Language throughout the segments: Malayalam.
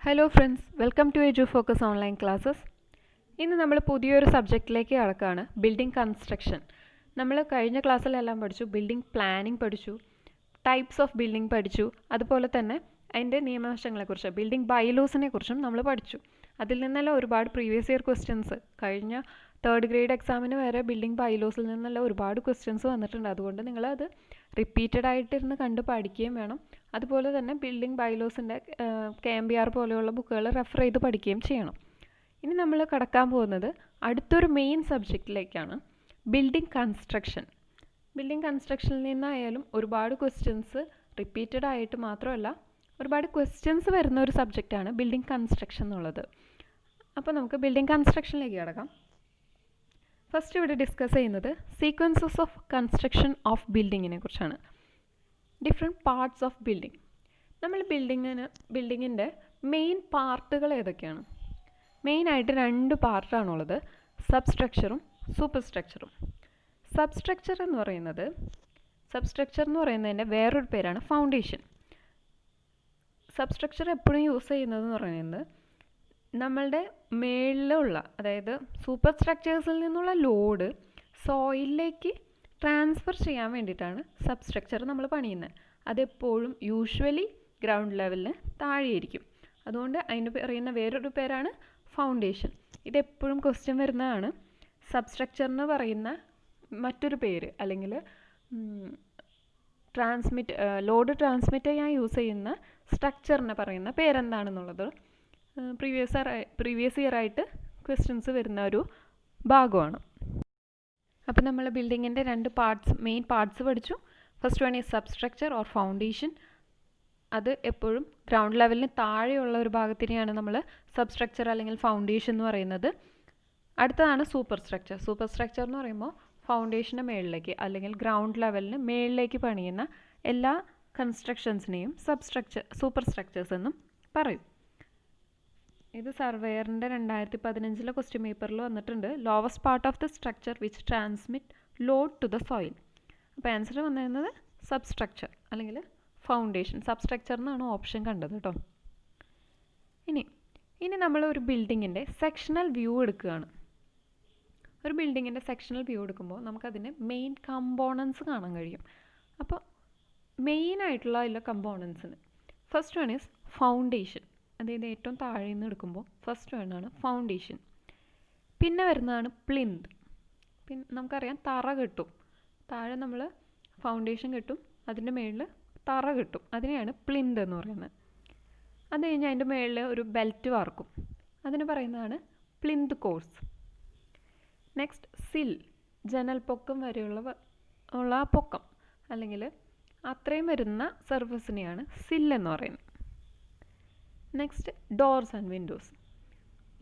Hello friends, welcome to Edu Focus online classes. ഇന്ന് നമ്മൾ പുതിയൊരു സബ്ജക്റ്റിലേക്ക് കടക്കുകയാണ്, ബിൽഡിംഗ് കൺസ്ട്രക്ഷൻ. നമ്മൾ കഴിഞ്ഞ ക്ലാസ്സിലെല്ലാം പഠിച്ചു, ബിൽഡിംഗ് പ്ലാനിംഗ് പഠിച്ചു, ടൈപ്സ് ഓഫ് ബിൽഡിംഗ് പഠിച്ചു, അതുപോലെ തന്നെ അതിൻ്റെ നിയമവശങ്ങളെക്കുറിച്ച് ബിൽഡിംഗ് ബൈലോസിനെ കുറിച്ചും നമ്മൾ പഠിച്ചു. അതിൽ നിന്നെല്ലാം ഒരുപാട് പ്രീവിയസ് ഇയർ ക്വസ്റ്റ്യൻസ്, കഴിഞ്ഞ തേർഡ് ഗ്രേഡ് എക്സാമിന് വരെ ബിൽഡിംഗ് ബൈലോസിൽ നിന്നെല്ലാം ഒരുപാട് ക്വസ്റ്റ്യൻസ് വന്നിട്ടുണ്ട്. അതുകൊണ്ട് നിങ്ങളത് റിപ്പീറ്റഡ് ആയിട്ടിരുന്ന് കണ്ട് പഠിക്കുകയും വേണം. അതുപോലെ തന്നെ ബിൽഡിംഗ് ബൈലോസിൻ്റെ KMBR പോലെയുള്ള ബുക്കുകൾ റെഫർ ചെയ്ത് പഠിക്കുകയും ചെയ്യണം. ഇനി നമ്മൾ കടക്കാൻ പോകുന്നത് അടുത്തൊരു മെയിൻ സബ്ജക്റ്റിലേക്കാണ്, ബിൽഡിംഗ് കൺസ്ട്രക്ഷൻ. ബിൽഡിംഗ് കൺസ്ട്രക്ഷനിൽ നിന്നായാലും ഒരുപാട് ക്വസ്റ്റ്യൻസ് റിപ്പീറ്റഡ് ആയിട്ട് മാത്രമല്ല, ഒരുപാട് ക്വസ്റ്റ്യൻസ് വരുന്ന ഒരു സബ്ജക്റ്റാണ് ബിൽഡിംഗ് കൺസ്ട്രക്ഷൻ എന്നുള്ളത്. അപ്പോൾ നമുക്ക് ബിൽഡിംഗ് കൺസ്ട്രക്ഷനിലേക്ക് കടക്കാം. ഫസ്റ്റ് ഇവിടെ ഡിസ്കസ് ചെയ്യുന്നത് സീക്വൻസസ് ഓഫ് കൺസ്ട്രക്ഷൻ ഓഫ് ബിൽഡിങ്ങിനെ കുറിച്ചാണ്. Different parts of building. നമ്മൾ ബിൽഡിങ്ങിൻ്റെ മെയിൻ പാർട്ടുകൾ ഏതൊക്കെയാണ്? മെയിനായിട്ട് 2 പാർട്ടാണുള്ളത്, സബ്സ്ട്രക്ചറും സൂപ്പർ സ്ട്രക്ചറും. സബ്സ്ട്രക്ചർ എന്ന് പറയുന്നതിൻ്റെ വേറൊരു പേരാണ് ഫൗണ്ടേഷൻ. സബ്സ്ട്രക്ചർ എപ്പോഴും യൂസ് ചെയ്യുന്നതെന്ന് പറയുന്നത് നമ്മളുടെ മേളിലുള്ള, അതായത് സൂപ്പർ സ്ട്രക്ചേഴ്സിൽ നിന്നുള്ള ലോഡ് സോയിലിലേക്ക് ട്രാൻസ്ഫർ ചെയ്യാൻ വേണ്ടിയിട്ടാണ് സബ്സ്ട്രക്ചർ നമ്മൾ പണിയുന്നത്. അതെപ്പോഴും യൂഷ്വലി ഗ്രൗണ്ട് ലെവലിന് താഴെയായിരിക്കും. അതുകൊണ്ട് അതിന് പറയുന്ന വേറൊരു പേരാണ് ഫൗണ്ടേഷൻ. ഇതെപ്പോഴും ക്വസ്റ്റ്യൻ വരുന്നതാണ്. സബ്സ്ട്രക്ചറിന് പറയുന്ന മറ്റൊരു പേര്, അല്ലെങ്കിൽ ലോഡ് ട്രാൻസ്മിറ്റ് ചെയ്യാൻ യൂസ് ചെയ്യുന്ന സ്ട്രക്ചറിന് പറയുന്ന പേരെന്താണെന്നുള്ളത് പ്രീവിയസ് ഇയർ ആയിട്ട് ക്വസ്റ്റ്യൻസ് വരുന്ന ഒരു ഭാഗമാണ്. അപ്പോൾ നമ്മൾ ബിൽഡിങ്ങിൻ്റെ 2 മെയിൻ പാർട്സ് പഠിച്ചു. First one is substructure or foundation. അത് എപ്പോഴും ഗ്രൗണ്ട് ലെവലിന് താഴെയുള്ള ഒരു ഭാഗത്തിനെയാണ് നമ്മൾ സബ്സ്ട്രക്ചർ അല്ലെങ്കിൽ ഫൗണ്ടേഷൻ എന്ന് പറയുന്നത്. അടുത്തതാണ് സൂപ്പർ സ്ട്രക്ചർ. സൂപ്പർ സ്ട്രക്ചർ എന്ന് പറയുമ്പോൾ ഫൗണ്ടേഷൻ്റെ മേളിലേക്ക് അല്ലെങ്കിൽ ഗ്രൗണ്ട് ലെവലിന് മേളിലേക്ക് പണിയുന്ന എല്ലാ കൺസ്ട്രക്ഷൻസിനെയും സൂപ്പർ സ്ട്രക്ചേഴ്സ് എന്നും പറയും. ഇത് സർവേയറിൻ്റെ 2015 ക്വസ്റ്റ്യൻ പേപ്പറിൽ വന്നിട്ടുണ്ട്. Lowest part of the structure which transmit load to the soil. അപ്പോൾ ആൻസർ വന്നിരുന്നത് സബ്സ്ട്രക്ചർ അല്ലെങ്കിൽ ഫൗണ്ടേഷൻ. സബ്സ്ട്രക്ചർ എന്നാണ് ഓപ്ഷൻ കണ്ടത് കേട്ടോ. ഇനി നമ്മൾ ഒരു ബിൽഡിങ്ങിൻ്റെ സെക്ഷണൽ വ്യൂ എടുക്കുകയാണ്. ഒരു ബിൽഡിങ്ങിൻ്റെ സെക്ഷണൽ വ്യൂ എടുക്കുമ്പോൾ നമുക്കതിന് മെയിൻ കമ്പോണൻസ് കാണാൻ കഴിയും. അപ്പോൾ മെയിനായിട്ടുള്ള അതിലെ കമ്പോണൻസിന് ഫസ്റ്റ് വൺ ഈസ് ഫൗണ്ടേഷൻ. അതായത് ഏറ്റവും താഴെ നിന്ന് എടുക്കുമ്പോൾ ഫസ്റ്റ് വണ്ണാണ് ഫൗണ്ടേഷൻ. പിന്നെ വരുന്നതാണ് പ്ലിന്ത്. പിന്നെ നമുക്കറിയാം തറ കെട്ടും. താഴെ നമ്മൾ ഫൗണ്ടേഷൻ കെട്ടും, അതിൻ്റെ മുകളിൽ തറ കെട്ടും. അതിനെയാണ് പ്ലിന്ത് എന്ന് പറയുന്നത്. അത് കഴിഞ്ഞ് അതിൻ്റെ മുകളിൽ ഒരു ബെൽറ്റ് വാർക്കും. അതിന് പറയുന്നതാണ് പ്ലിന്ത് കോഴ്സ്. നെക്സ്റ്റ് സിൽ, ജനൽ പൊക്കം വരെയുള്ള പൊക്കം അല്ലെങ്കിൽ അത്രയും വരുന്ന സർഫസിനെയാണ് സിൽ എന്ന് പറയുന്നത്. നെക്സ്റ്റ് ഡോർസ് ആൻഡ് വിൻഡോസ്,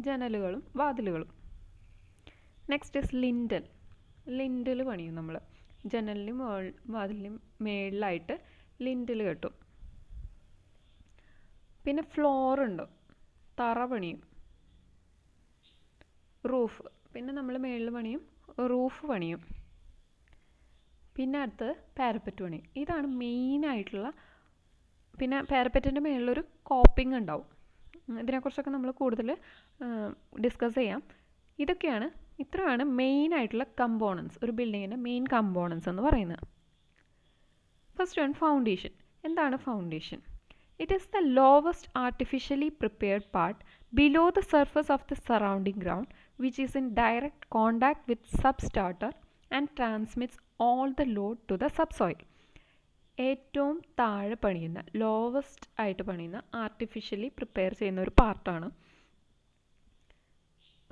ജനലുകളും വാതിലുകളും. നെക്സ്റ്റ് ഇസ് ലിൻഡൽ പണിയും നമ്മൾ. ജനലിനും വാതിലിനും മേളിലായിട്ട് ലിൻഡൽ കെട്ടും. പിന്നെ ഫ്ലോർ ഉണ്ട്, തറ പണിയും. റൂഫ്, പിന്നെ നമ്മൾ മേളിൽ പണിയും, റൂഫ് പണിയും. പിന്നെ അടുത്ത് പാരപ്പറ്റ് പണിയും. ഇതാണ് മെയിനായിട്ടുള്ള. പിന്നെ പാരപ്പറ്റിൻ്റെ മേളിലൊരു കോപ്പിംഗ് ഉണ്ടാവും. ഇതിനെക്കുറിച്ചൊക്കെ നമ്മൾ കൂടുതൽ ഡിസ്കസ് ചെയ്യാം. ഇത്രയാണ് മെയിനായിട്ടുള്ള കമ്പോണൻസ്, ഒരു ബിൽഡിങ്ങിൻ്റെ മെയിൻ കമ്പോണൻസ് എന്ന് പറയുന്നത്. First one foundation. എന്താണ് foundation? It is the lowest artificially prepared part below the surface of the surrounding ground which is in direct contact with substrata and transmits all the load to the subsoil. ഏറ്റവും താഴെ പണിയുന്ന, ലോവസ്റ്റ് ആയിട്ട് പണിയുന്ന, ആർട്ടിഫിഷ്യലി പ്രിപ്പയർ ചെയ്യുന്ന ഒരു പാർട്ടാണ്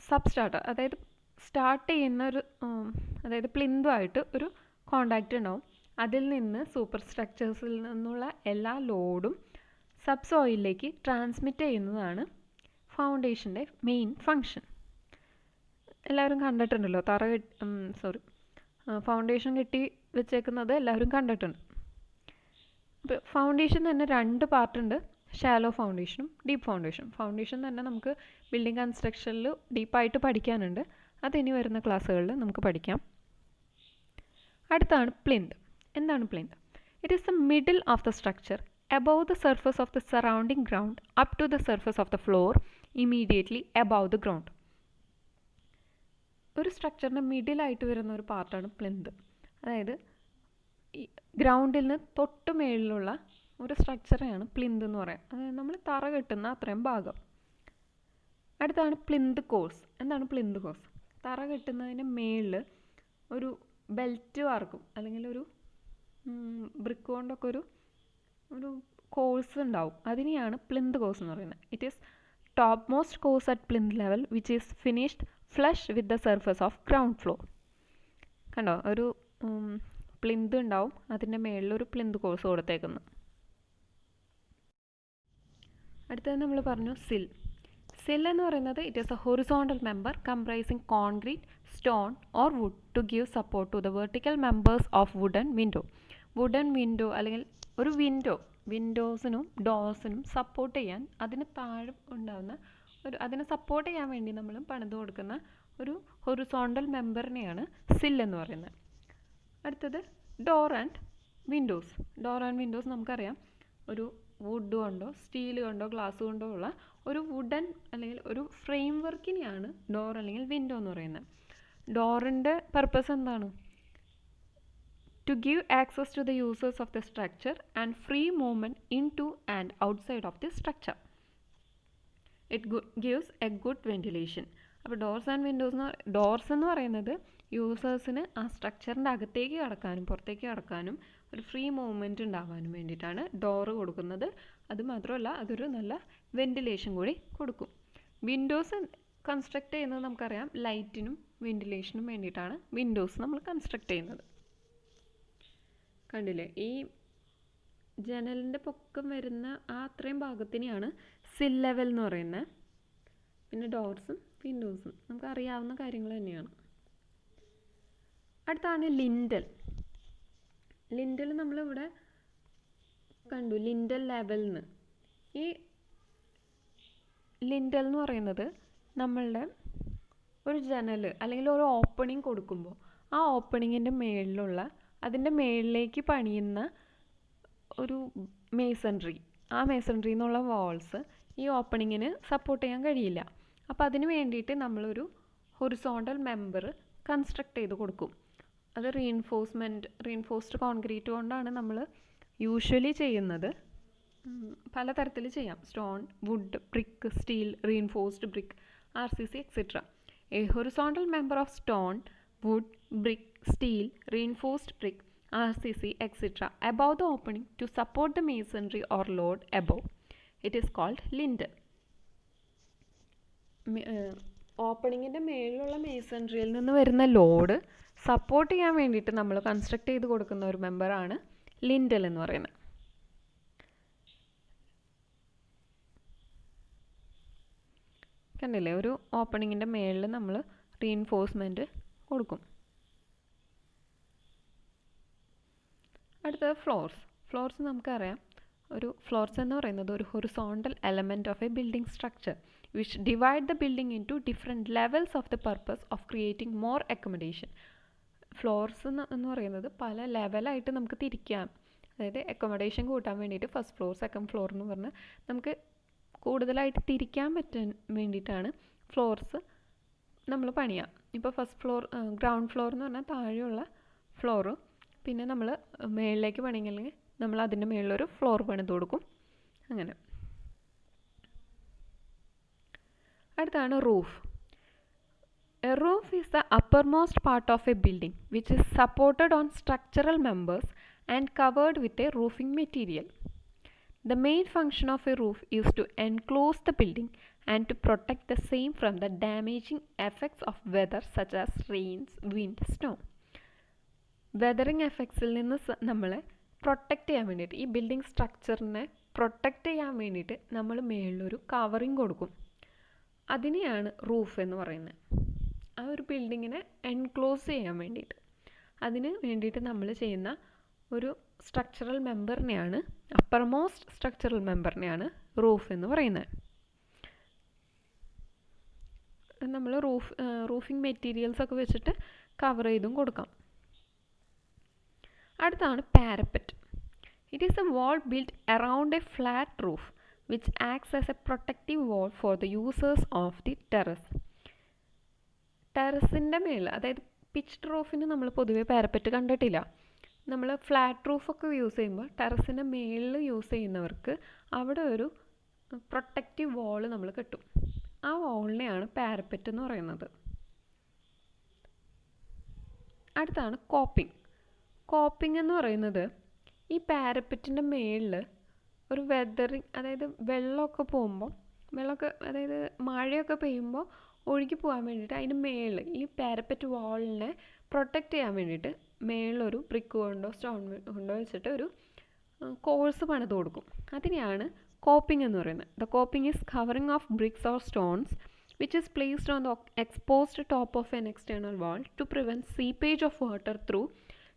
സബ്സ്റ്റാർട്ടർ. അതായത് സ്റ്റാർട്ട് ചെയ്യുന്ന അതായത് പ്ലിന്തുമായിട്ട് ഒരു കോണ്ടാക്റ്റ് ഉണ്ടാവും. അതിൽ നിന്ന് സൂപ്പർ സ്ട്രക്ചേഴ്സിൽ നിന്നുള്ള എല്ലാ ലോഡും സബ്സോയിലിലേക്ക് ട്രാൻസ്മിറ്റ് ചെയ്യുന്നതാണ് ഫൗണ്ടേഷൻ്റെ മെയിൻ ഫങ്ഷൻ. എല്ലാവരും കണ്ടിട്ടുണ്ടല്ലോ, ഫൗണ്ടേഷൻ കെട്ടി വെച്ചേക്കുന്നത് എല്ലാവരും കണ്ടിട്ടുണ്ട്. അപ്പോൾ ഫൗണ്ടേഷൻ തന്നെ 2 പാർട്ടുണ്ട്, ഷാലോ ഫൗണ്ടേഷനും ഡീപ്പ് ഫൗണ്ടേഷനും. ഫൗണ്ടേഷൻ തന്നെ നമുക്ക് ബിൽഡിംഗ് കൺസ്ട്രക്ഷനിൽ ഡീപ്പായിട്ട് പഠിക്കാനുണ്ട്. അതിനി വരുന്ന ക്ലാസ്സുകളിൽ നമുക്ക് പഠിക്കാം. അടുത്താണ് പ്ലിന്ത്. എന്താണ് plinth? It is the middle of the structure above the surface of the surrounding ground up to the surface of the floor immediately above the ground. ഒരു സ്ട്രക്ചറിൻ്റെ മിഡിലായിട്ട് വരുന്ന ഒരു പാർട്ടാണ് പ്ലിന്ത്. അതായത് ഈ ഗ്രൗണ്ടിൽ നിന്ന് തൊട്ട് മേളിലുള്ള ഒരു സ്ട്രക്ചറെയാണ് പ്ലിന്ത് എന്ന് പറയുക. അതായത് നമ്മൾ തറ കെട്ടുന്ന അത്രയും ഭാഗം. അടുത്താണ് പ്ലിന്ത് കോഴ്സ്. എന്താണ് പ്ലിന്ത് കോഴ്സ്? തറ കെട്ടുന്നതിന് മേളിൽ ഒരു ബെൽറ്റ് വാർക്കും അല്ലെങ്കിൽ ഒരു ബ്രിക്ക് കൊണ്ടൊക്കെ ഒരു കോഴ്സ് ഉണ്ടാവും. അതിനെയാണ് പ്ലിന്ത് കോഴ്സ് എന്ന് പറയുന്നത്. It is top most course at plinth level which is finished flush with the surface of ground floor. കണ്ടോ, ഒരു പ്ലിന്ത് ഉണ്ടാവും, അതിൻ്റെ മേളിലൊരു പ്ലിന്ത് കോഴ്സ് കൊടുത്തേക്കുന്നു. അടുത്തത് നമ്മൾ പറഞ്ഞു സിൽ. സിൽ എന്ന് പറയുന്നത് it is a horizontal member comprising concrete, stone or wood to give support to the vertical members of wooden window. Wooden window അല്ലെങ്കിൽ ഒരു വിൻഡോസിനും ഡോർസിനും സപ്പോർട്ട് ചെയ്യാൻ അതിന് താഴെ ഉണ്ടാകുന്ന അതിനെ സപ്പോർട്ട് ചെയ്യാൻ വേണ്ടി നമ്മൾ പണിത് കൊടുക്കുന്ന ഒരു ഹൊറിസോണ്ടൽ മെമ്പറിനെയാണ് സിൽ എന്ന് പറയുന്നത്. അടുത്തത് door and Windows. Door and Windows നമുക്കറിയാം, ഒരു വുഡ് കൊണ്ടോ സ്റ്റീൽ കൊണ്ടോ ഗ്ലാസ് കൊണ്ടോ ഉള്ള ഒരു വുഡൻ അല്ലെങ്കിൽ ഒരു ഫ്രെയിം വർക്കിനെയാണ് ഡോർ അല്ലെങ്കിൽ വിൻഡോ എന്ന് പറയുന്നത്. ഡോറിൻ്റെ പർപ്പസ് എന്താണ്? To give access to the users of the structure and free movement into and outside of the structure. It gives a good ventilation. അപ്പോൾ ഡോർസ് ആൻഡ് വിൻഡോസ് ഡോർസ് എന്ന് പറയുന്നത് യൂസേഴ്സിന് ആ സ്ട്രക്ചറിൻ്റെ അകത്തേക്ക് കടക്കാനും പുറത്തേക്ക് കടക്കാനും ഒരു ഫ്രീ മൂവ്മെൻറ്റ് ഉണ്ടാകാനും വേണ്ടിയിട്ടാണ് ഡോറ് കൊടുക്കുന്നത്. അതുമാത്രമല്ല അതൊരു നല്ല വെൻറ്റിലേഷൻ കൂടി കൊടുക്കും. വിൻഡോസ് കൺസ്ട്രക്ട് ചെയ്യുന്നത് നമുക്കറിയാം, ലൈറ്റിനും വെൻറ്റിലേഷനും വേണ്ടിയിട്ടാണ് വിൻഡോസ് നമ്മൾ കൺസ്ട്രക്ട് ചെയ്യുന്നത്. കണ്ടില്ലേ, ഈ ജനലിൻ്റെ പൊക്കം വരുന്ന ആ അത്രയും ഭാഗത്തിനെയാണ് സിൽ ലെവൽ എന്ന് പറയുന്നത്. പിന്നെ ഡോർസും വിൻഡോസും നമുക്ക് അറിയാവുന്ന കാര്യങ്ങൾ തന്നെയാണ്. അടുത്താണ് ലിൻഡൽ. ലിൻഡൽ നമ്മളിവിടെ കണ്ടു, ലിൻഡൽ ലെവലിന്. ഈ ലിൻഡൽ എന്ന് പറയുന്നത് നമ്മളുടെ ഒരു ജനൽ അല്ലെങ്കിൽ ഒരു ഓപ്പണിംഗ് കൊടുക്കുമ്പോൾ ആ ഓപ്പണിങ്ങിൻ്റെ മേളിലുള്ള അതിൻ്റെ മേളിലേക്ക് പണിയുന്ന ഒരു മേസൺട്രി, ആ മേസൺട്രി എന്നുള്ള വാൾസ് ഈ ഓപ്പണിങ്ങിന് സപ്പോർട്ട് ചെയ്യാൻ കഴിയില്ല. അപ്പോൾ അതിന് വേണ്ടിയിട്ട് നമ്മളൊരു ഹൊറിസോണ്ടൽ മെമ്പർ കൺസ്ട്രക്ട് ചെയ്ത് കൊടുക്കും. അത് റീഇൻഫോഴ്സ്ഡ് കോൺക്രീറ്റ് കൊണ്ടാണ് നമ്മൾ യൂഷ്വലി ചെയ്യുന്നത്. പലതരത്തിൽ ചെയ്യാം: stone, wood, brick, steel, reinforced brick, RCC, etc. A horizontal member of stone, wood, brick, steel, reinforced brick, RCC, etc. above the opening to support the masonry or load above. It is called lintel. ഓപ്പണിങ്ങിൻ്റെ മേളിലുള്ള മേസൺട്രിയിൽ നിന്ന് വരുന്ന ലോഡ് സപ്പോർട്ട് ചെയ്യാൻ വേണ്ടിയിട്ട് നമ്മൾ കൺസ്ട്രക്ട് ചെയ്ത് കൊടുക്കുന്ന ഒരു മെമ്പറാണ് ലിൻഡൽ എന്ന് പറയുന്നത്. കണ്ടില്ലേ, ഒരു ഓപ്പണിങ്ങിൻ്റെ മേളിൽ നമ്മൾ റീഇൻഫോഴ്സ്മെൻറ്റ് കൊടുക്കും. അടുത്തത് ഫ്ലോർസ് നമുക്കറിയാം. ഒരു ഫ്ലോർസ് എന്ന് പറയുന്നത് ഒരു horizontal element of a building structure which divide the building into different levels of the purpose of creating more accommodation. Floors എന്ന് പറയുന്നത് പല ലെവലായിട്ട് നമുക്ക് തിരിക്കാം. അതായത് അക്കോമഡേഷൻ കൂട്ടാൻ വേണ്ടിയിട്ട് ഫസ്റ്റ് ഫ്ലോർ, സെക്കൻഡ് ഫ്ലോർ എന്ന് പറഞ്ഞ് നമുക്ക് കൂടുതലായിട്ട് തിരിക്കാൻ പറ്റാൻ വേണ്ടിയിട്ടാണ് ഫ്ലോർസ് നമ്മൾ പണിയാം. ഇപ്പോൾ ഫസ്റ്റ് ഫ്ലോർ, ഗ്രൗണ്ട് ഫ്ലോർ എന്ന് പറഞ്ഞാൽ താഴെയുള്ള ഫ്ലോറ്, പിന്നെ നമ്മൾ മേളിലേക്ക് പണിയെങ്കിൽ നമ്മൾ അതിൻ്റെ മേളിലൊരു ഫ്ലോർ പണിത് കൊടുക്കും. അങ്ങനെ. അടുത്താണ് roof. A roof is the uppermost part of a building which is supported on structural members and covered with a roofing material. The main function of a roof is to enclose the building and to protect the same from the damaging effects of weather such as rains, wind, snow. Weathering എഫക്ട്സിൽ നിന്ന് നമ്മളെ പ്രൊട്ടക്റ്റ് ചെയ്യാൻ വേണ്ടിയിട്ട്, ഈ ബിൽഡിംഗ് സ്ട്രക്ചറിനെ പ്രൊട്ടക്റ്റ് ചെയ്യാൻ വേണ്ടിയിട്ട് നമ്മൾ മേളിലൊരു കവറിങ് കൊടുക്കും. അതിനെയാണ് റൂഫ് എന്ന് പറയുന്നത്. ആ ഒരു ബിൽഡിങ്ങിനെ എൻക്ലോസ് ചെയ്യാൻ വേണ്ടിയിട്ട്, അതിന് വേണ്ടിയിട്ട് നമ്മൾ ചെയ്യുന്ന ഒരു സ്ട്രക്ചറൽ മെമ്പറിനെയാണ്, അപ്പർമോസ്റ്റ് സ്ട്രക്ചറൽ മെമ്പറിനെയാണ് റൂഫ് എന്ന് പറയുന്നത്. നമ്മൾ റൂഫിംഗ് മെറ്റീരിയൽസ് ഒക്കെ വെച്ചിട്ട് കവർ ചെയ്തും കൊടുക്കാം. അടുത്താണ് parapet. It is a wall built around a flat roof which acts as a protective wall for the users of the terrace. ടെറസിൻ്റെ മേളിൽ, അതായത് പിച്ച്ഡ് റൂഫിന് നമ്മൾ പൊതുവേ പാരപ്പറ്റ് കണ്ടിട്ടില്ല. നമ്മൾ ഫ്ലാറ്റ് റൂഫൊക്കെ യൂസ് ചെയ്യുമ്പോൾ ടെറസിൻ്റെ മേളിൽ യൂസ് ചെയ്യുന്നവർക്ക് അവിടെ ഒരു പ്രൊട്ടക്റ്റീവ് വാൾ നമ്മൾ കെട്ടും. ആ വാളിനെയാണ് പാരപ്പറ്റ് എന്ന് പറയുന്നത്. അടുത്താണ് കോപ്പിംഗ്. കോപ്പിംഗ് എന്ന് പറയുന്നത് ഈ പാരപ്പറ്റിൻ്റെ മേളിൽ ഒരു വെതറിങ്, അതായത് വെള്ളമൊക്കെ പോകുമ്പോൾ, അതായത് മഴയൊക്കെ പെയ്യുമ്പോൾ ഒഴുകി പോകാൻ വേണ്ടിയിട്ട് അതിന് മേളിൽ ഈ പാരപ്പറ്റ് വാളിനെ പ്രൊട്ടക്റ്റ് ചെയ്യാൻ വേണ്ടിയിട്ട് മേളിലൊരു ബ്രിക്ക് കൊണ്ടോ സ്റ്റോൺ കൊണ്ടോ വെച്ചിട്ട് ഒരു കോഴ്സ് പണിത് കൊടുക്കും. അതിനെയാണ് കോപ്പിംഗ് എന്ന് പറയുന്നത്. The coping is covering of BRICS or stones which is placed on the exposed top of an external wall to prevent seepage of water through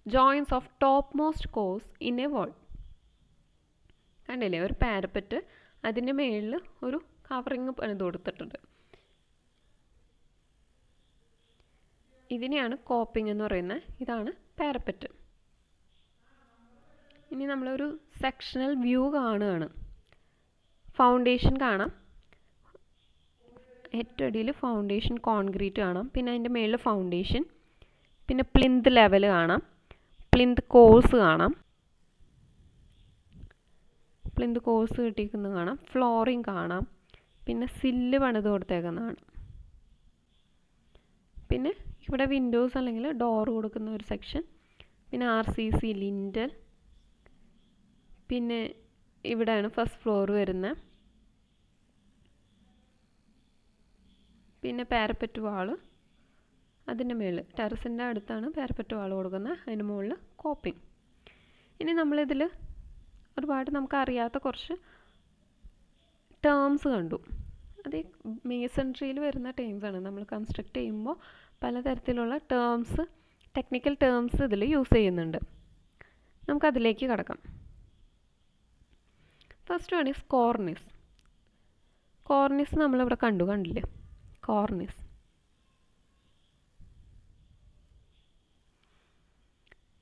joints of topmost course in a wall. കണ്ടില്ലേ, ഒരു പാരപ്പറ്റ് അതിൻ്റെ മേളിൽ ഒരു കവറിങ് പണിത് കൊടുത്തിട്ടുണ്ട്. ഇതിനെയാണ് കോപ്പിംഗ് എന്ന് പറയുന്നത്. ഇതാണ് പാരപ്പറ്റ്. ഇനി നമ്മളൊരു സെക്ഷണൽ വ്യൂ കാണുകയാണ്. ഫൗണ്ടേഷൻ കാണാം, ഏറ്റവും അടിയിൽ ഫൗണ്ടേഷൻ കോൺക്രീറ്റ് കാണാം, പിന്നെ അതിൻ്റെ മേളിൽ ഫൗണ്ടേഷൻ, പിന്നെ പ്ലിന്ത് ലെവൽ കാണാം, പ്ലിന്ത് കോഴ്സ് കാണാം, പ്ലിന്ത് കോഴ്സ് കിട്ടിയിരിക്കുന്നത് കാണാം, ഫ്ലോറിങ് കാണാം, പിന്നെ സില്ല് പണിത് കൊടുത്തേക്കുന്നത് കാണാം. പിന്നെ ഇവിടെ വിൻഡോസ് അല്ലെങ്കിൽ ഡോർ കൊടുക്കുന്ന ഒരു സെക്ഷൻ, പിന്നെ RCC ലിൻഡൽ, പിന്നെ ഇവിടെയാണ് ഫസ്റ്റ് ഫ്ലോർ വരുന്നത്, പിന്നെ പാരപ്പറ്റ് വാള്, അതിൻ്റെ മുകളിൽ ടെറസിൻ്റെ അടുത്താണ് പാരപ്പറ്റ് വാൾ കൊടുക്കുന്നത്, അതിന് മുകളിൽ കോപ്പിംഗ്. ഇനി നമ്മളിതിൽ ഒരുപാട് നമുക്കറിയാത്ത കുറച്ച് ടേംസ് കണ്ടു. അത് മേസൺട്രിയിൽ വരുന്ന ടേംസാണ്. നമ്മൾ കൺസ്ട്രക്ട് ചെയ്യുമ്പോൾ പലതരത്തിലുള്ള ടേംസ്, ടെക്നിക്കൽ ടേംസ് ഇതിൽ യൂസ് ചെയ്യുന്നുണ്ട്. നമുക്കതിലേക്ക് കടക്കാം. First one is cornice. Cornice നമ്മളിവിടെ കണ്ടില്ലേ, cornice.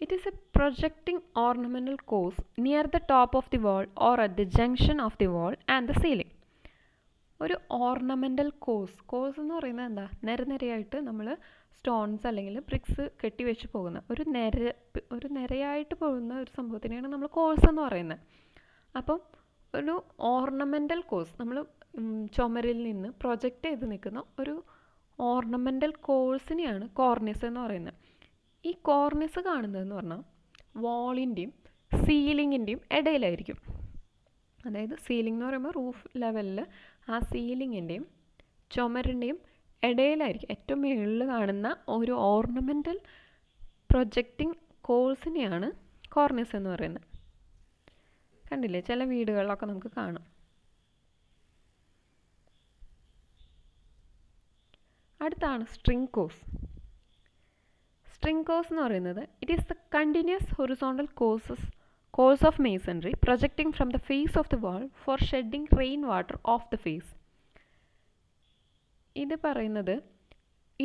It is a projecting ornamental course near the top of the wall or at the junction of the wall and the ceiling. ഒരു ഓർണമെൻ്റൽ കോഴ്സ് എന്ന് പറയുന്നത് എന്താ, നിരയായിട്ട് നമ്മൾ സ്റ്റോൺസ് അല്ലെങ്കിൽ ബ്രിക്സ് കെട്ടി വെച്ച് പോകുന്ന ഒരു നിരയായിട്ട് പോകുന്ന ഒരു സംഭവത്തിനെയാണ് നമ്മൾ കോഴ്സ് എന്ന് പറയുന്നത്. അപ്പം ഒരു ഓർണമെൻ്റൽ കോഴ്സ്, നമ്മൾ ചുമരിൽ നിന്ന് പ്രൊജക്റ്റ് ചെയ്ത് നിൽക്കുന്ന ഒരു ഓർണമെൻ്റൽ കോഴ്സിനെയാണ് കോർണിസ് എന്ന് പറയുന്നത്. ഈ കോർണിസ് കാണുന്നതെന്ന് പറഞ്ഞാൽ വാളിൻ്റെയും സീലിങ്ങിൻ്റെയും ഇടയിലായിരിക്കും. അതായത് സീലിംഗ് എന്ന് പറയുമ്പോൾ റൂഫ് ലെവലിൽ ആ സീലിങ്ങിൻ്റെയും ചുമരിൻ്റെയും ഇടയിലായിരിക്കും. ഏറ്റവും മുകളിൽ കാണുന്ന ഒരു ഓർണമെൻ്റൽ പ്രൊജക്റ്റിംഗ് കോഴ്സിനെയാണ് കോർണിസ് എന്ന് പറയുന്നത്. കണ്ടില്ലേ, ചില വീടുകളിലൊക്കെ നമുക്ക് കാണാം. അടുത്താണ് സ്ട്രിങ് കോഴ്സ്. സ്ട്രിങ് കോഴ്സ് എന്ന് പറയുന്നത് it is the continuous horizontal course of masonry projecting from the face of the wall for shedding rain water off the face. ഇത് പറയുന്നത്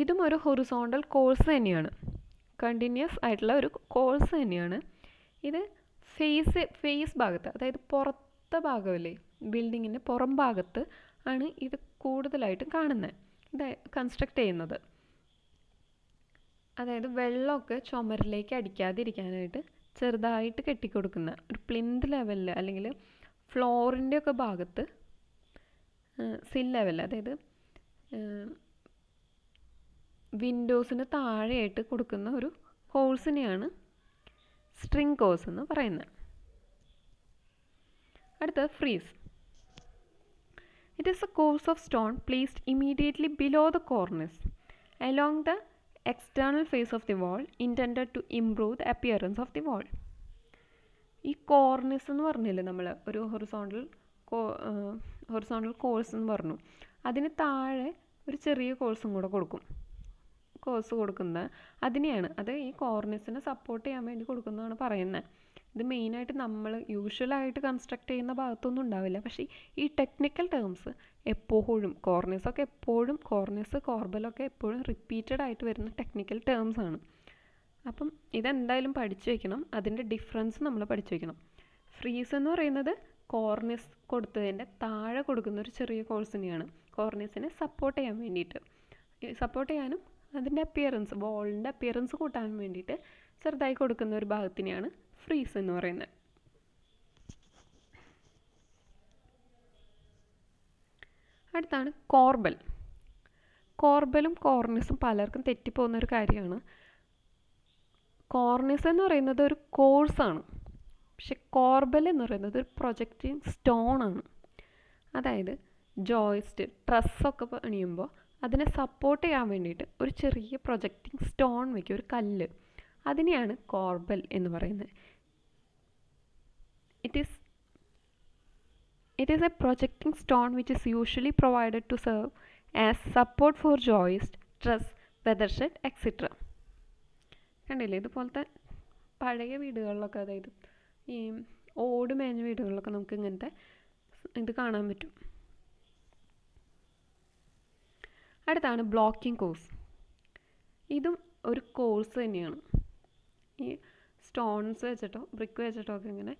ഇതും ഒരു ഹൊറിസോണ്ടൽ കോഴ്സ് തന്നെയാണ്, കണ്ടിന്യൂസ് ആയിട്ടുള്ള ഒരു കോഴ്സ് തന്നെയാണ്. ഇത് ഫേസ് ഭാഗത്ത്, അതായത് പുറത്തെ ഭാഗമല്ലേ, ബിൽഡിങ്ങിൻ്റെ പുറം ഭാഗത്ത് ആണ് ഇത് കൂടുതലായിട്ടും കാണുന്നത്, ഇത് കൺസ്ട്രക്ട് ചെയ്യുന്നത്. അതായത് വെള്ളമൊക്കെ ചുമരിലേക്ക് അടിക്കാതിരിക്കാനായിട്ട് ചെറുതായിട്ട് കെട്ടിക്കൊടുക്കുന്ന ഒരു പ്ലിന്ത് ലെവലിൽ അല്ലെങ്കിൽ ഫ്ലോറിൻ്റെ ഒക്കെ ഭാഗത്ത് സിൽ ലെവൽ, അതായത് വിൻഡോസിന് താഴെയായിട്ട് കൊടുക്കുന്ന ഒരു കോഴ്സിനെയാണ് സ്ട്രിങ് കോഴ്സ് എന്ന് പറയുന്നത്. അടുത്ത freeze. It is A course of stone placed immediately below the cornice along the external face of the wall intended to improve the appearance of the wall. ഈ കോർണിസ് എന്ന് പറഞ്ഞില്ലേ നമ്മൾ, ഒരു ഹൊറിസോണ്ടൽ കോഴ്സ് എന്ന് പറഞ്ഞു, അതിന് താഴെ ഒരു ചെറിയ കോഴ്സും കൂടെ കൊടുക്കുന്നത് അതിനെയാണ്, അത് ഈ കോർണിസിനെ സപ്പോർട്ട് ചെയ്യാൻ വേണ്ടി കൊടുക്കുന്നതാണ് പറയുന്നത്. ഇത് മെയിനായിട്ട് നമ്മൾ യൂഷ്വലായിട്ട് കൺസ്ട്രക്ട് ചെയ്യുന്ന ഭാഗത്തൊന്നും ഉണ്ടാവില്ല. പക്ഷേ ഈ ടെക്നിക്കൽ ടേംസ് എപ്പോഴും കോർണിസ് കോർബലൊക്കെ എപ്പോഴും റിപ്പീറ്റഡ് ആയിട്ട് വരുന്ന ടെക്നിക്കൽ ടേംസ് ആണ്. അപ്പം ഇതെന്തായാലും പഠിച്ചു വയ്ക്കണം, അതിൻ്റെ ഡിഫറൻസ് നമ്മൾ പഠിച്ചു വയ്ക്കണം. ഫ്രീസ് എന്ന് പറയുന്നത് കോർണിസ് കൊടുത്തതിൻ്റെ താഴെ കൊടുക്കുന്ന ഒരു ചെറിയ കോഴ്സിനെയാണ്. കോർണിസിനെ സപ്പോർട്ട് ചെയ്യാൻ വേണ്ടിയിട്ട്, സപ്പോർട്ട് ചെയ്യാനും അതിൻ്റെ അപ്പിയറൻസ്, വോളിൻ്റെ അപ്പിയറൻസ് കൂട്ടാൻ വേണ്ടിയിട്ട് ചെറുതായി കൊടുക്കുന്ന ഒരു ഭാഗത്തിനെയാണ് ഫ്രീസ് എന്ന് പറയുന്നത്. അടുത്താണ് കോർബൽ. കോർബലും കോർണിസും പലർക്കും തെറ്റിപ്പോകുന്ന ഒരു കാര്യമാണ്. കോർണിസ് എന്ന് പറയുന്നത് ഒരു കോഴ്സാണ്, പക്ഷെ കോർബൽ എന്ന് പറയുന്നത് ഒരു പ്രൊജക്റ്റിംഗ് സ്റ്റോൺ ആണ്. അതായത് ജോയിസ്റ്റ്, ട്രസ്സൊക്കെ പണിയുമ്പോൾ അതിനെ സപ്പോർട്ട് ചെയ്യാൻ വേണ്ടിയിട്ട് ഒരു ചെറിയ പ്രൊജക്റ്റിംഗ് സ്റ്റോൺ വയ്ക്കും, ഒരു കല്ല്. അതിനെയാണ് കോർബൽ എന്ന് പറയുന്നത്. It is a projecting stone which is usually provided to serve as support for joist, truss, weather shed, etc. കണ്ടില്ലേ, ഇതുപോലത്തെ പഴയ വീടുകളിലൊക്കെ, അതായത് ഈ ഓട് മേഞ്ഞ വീടുകളിലൊക്കെ നമുക്ക് ഇങ്ങനത്തെ ഇത് കാണാൻ പറ്റും. അടുത്താണ് ബ്ലോക്കിംഗ് കോഴ്സ്. ഇതും ഒരു കോഴ്സ് തന്നെയാണ്. ഈ സ്റ്റോൺസ് വെച്ചിട്ടോ ബ്രിക്ക് വെച്ചിട്ടോ ഒക്കെ ഇങ്ങനെ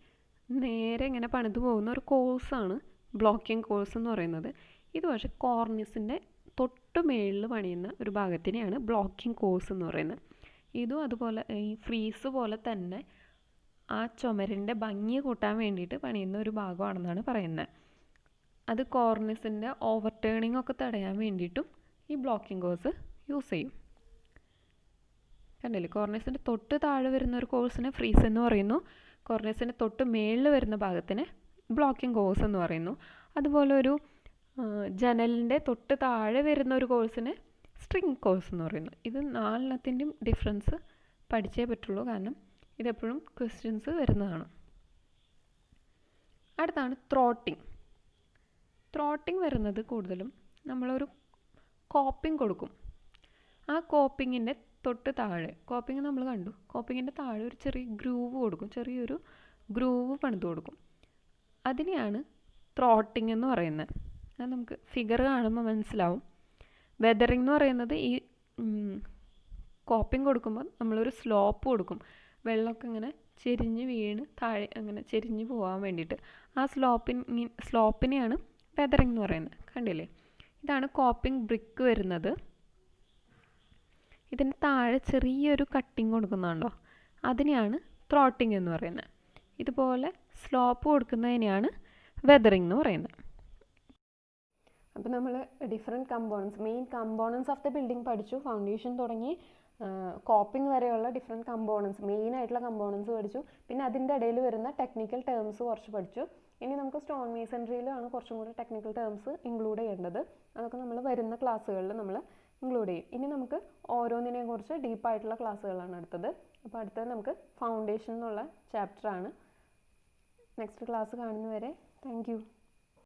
നേരെ ഇങ്ങനെ പണിത് പോകുന്ന ഒരു കോഴ്സാണ് ബ്ലോക്കിംഗ് കോഴ്സ് എന്ന് പറയുന്നത്. ഇത് പക്ഷേ കോർണിസിൻ്റെ തൊട്ട് മേളിൽ പണിയുന്ന ഒരു ഭാഗത്തിനെയാണ് ബ്ലോക്കിംഗ് കോഴ്സ് എന്ന് പറയുന്നത്. ഇതും അതുപോലെ ഈ ഫ്രീസ് പോലെ തന്നെ ആ ചുമരിൻ്റെ ഭംഗി കൂട്ടാൻ വേണ്ടിയിട്ട് പണിയുന്ന ഒരു ഭാഗമാണെന്നാണ് പറയുന്നത്. അത് കോർണിസിൻ്റെ ഓവർ ടേണിംഗ് ഒക്കെ തടയാൻ വേണ്ടിയിട്ടും ഈ ബ്ലോക്കിംഗ് കോഴ്സ് യൂസ് ചെയ്യും. കണ്ടില്ലേ, കോർണിസിൻ്റെ തൊട്ട് താഴെ വരുന്ന ഒരു കോഴ്സിനെ ഫ്രീസ് എന്ന് പറയുന്നു, കോർണിസിൻ്റെ തൊട്ട് മേളിൽ വരുന്ന ഭാഗത്തിന് ബ്ലോക്കിംഗ് കോഴ്സ് എന്ന് പറയുന്നു. അതുപോലെ ഒരു ജനലിൻ്റെ തൊട്ട് താഴെ വരുന്ന ഒരു കോഴ്സിന് സ്ട്രിങ് കോഴ്സ് എന്ന് പറയുന്നു. ഇത് നാലെണ്ണത്തിൻ്റെയും ഡിഫറൻസ് പഠിച്ചേ പറ്റുള്ളൂ, കാരണം ഇതെപ്പോഴും ക്വസ്റ്റ്യൻസ് വരുന്നതാണ്. അടുത്താണ് ത്രോട്ടിങ്. ത്രോട്ടിങ് വരുന്നത് കൂടുതലും നമ്മളൊരു കോപ്പിംഗ് കൊടുക്കും. ആ കോപ്പിങ്ങിൻ്റെ തൊട്ട് താഴെ, കോപ്പിംഗ് നമ്മൾ കണ്ടു, കോപ്പിങ്ങിൻ്റെ താഴെ ഒരു ചെറിയ ഗ്രൂവ് കൊടുക്കും, ചെറിയൊരു ഗ്രൂവ് പണിത് കൊടുക്കും. അതിനെയാണ് ത്രോട്ടിങ് എന്ന് പറയുന്നത്. അത് നമുക്ക് ഫിഗർ കാണുമ്പോൾ മനസ്സിലാവും. വെതറിങ് എന്ന് പറയുന്നത് ഈ കോപ്പിംഗ് കൊടുക്കുമ്പോൾ നമ്മളൊരു സ്ലോപ്പ് കൊടുക്കും, വെള്ളമൊക്കെ ഇങ്ങനെ ചെരിഞ്ഞ് വീണ് താഴെ അങ്ങനെ ചെരിഞ്ഞ് പോകാൻ വേണ്ടിയിട്ട്. ആ സ്ലോപ്പിനെയാണ് വെതറിങ് എന്ന് പറയുന്നത്. കണ്ടില്ലേ, ഇതാണ് കോപ്പിംഗ് ബ്രിക്ക് വരുന്നത്. ഇതിന് താഴെ ചെറിയൊരു കട്ടിങ് കൊടുക്കുന്നുണ്ടോ, അതിനെയാണ് ത്രോട്ടിങ് എന്ന് പറയുന്നത്. ഇതുപോലെ സ്ലോപ്പ് കൊടുക്കുന്നതിനെയാണ് വെതറിങ് എന്ന് പറയുന്നത്. അപ്പോൾ നമ്മൾ different components, main components of the building പഠിച്ചു. ഫൗണ്ടേഷൻ തുടങ്ങി കോപ്പിംഗ് വരെയുള്ള ഡിഫറെൻറ്റ് കമ്പോണൻസ്, മെയിനായിട്ടുള്ള കമ്പോണൻസ് പഠിച്ചു. പിന്നെ അതിൻ്റെ ഇടയിൽ വരുന്ന ടെക്നിക്കൽ ടേംസ് കുറച്ച് പഠിച്ചു. ഇനി നമുക്ക് സ്റ്റോൺ മേസൺറിയിലാണ് കുറച്ചും കൂടി ടെക്നിക്കൽ ടേംസ് ഇൻക്ലൂഡ് ചെയ്യേണ്ടത്. അതൊക്കെ നമ്മൾ വരുന്ന ക്ലാസ്സുകളിൽ നമ്മൾ ഇൻക്ലൂഡ് ചെയ്യും. ഇനി നമുക്ക് ഓരോന്നിനെയും കുറിച്ച് ഡീപ്പായിട്ടുള്ള ക്ലാസ്സുകളാണ് അടുത്തത്. അപ്പോൾ അടുത്തത് നമുക്ക് ഫൗണ്ടേഷൻ എന്നുള്ള ചാപ്റ്ററാണ്. നെക്സ്റ്റ് ക്ലാസ് കാണുന്നവരെ താങ്ക് യു.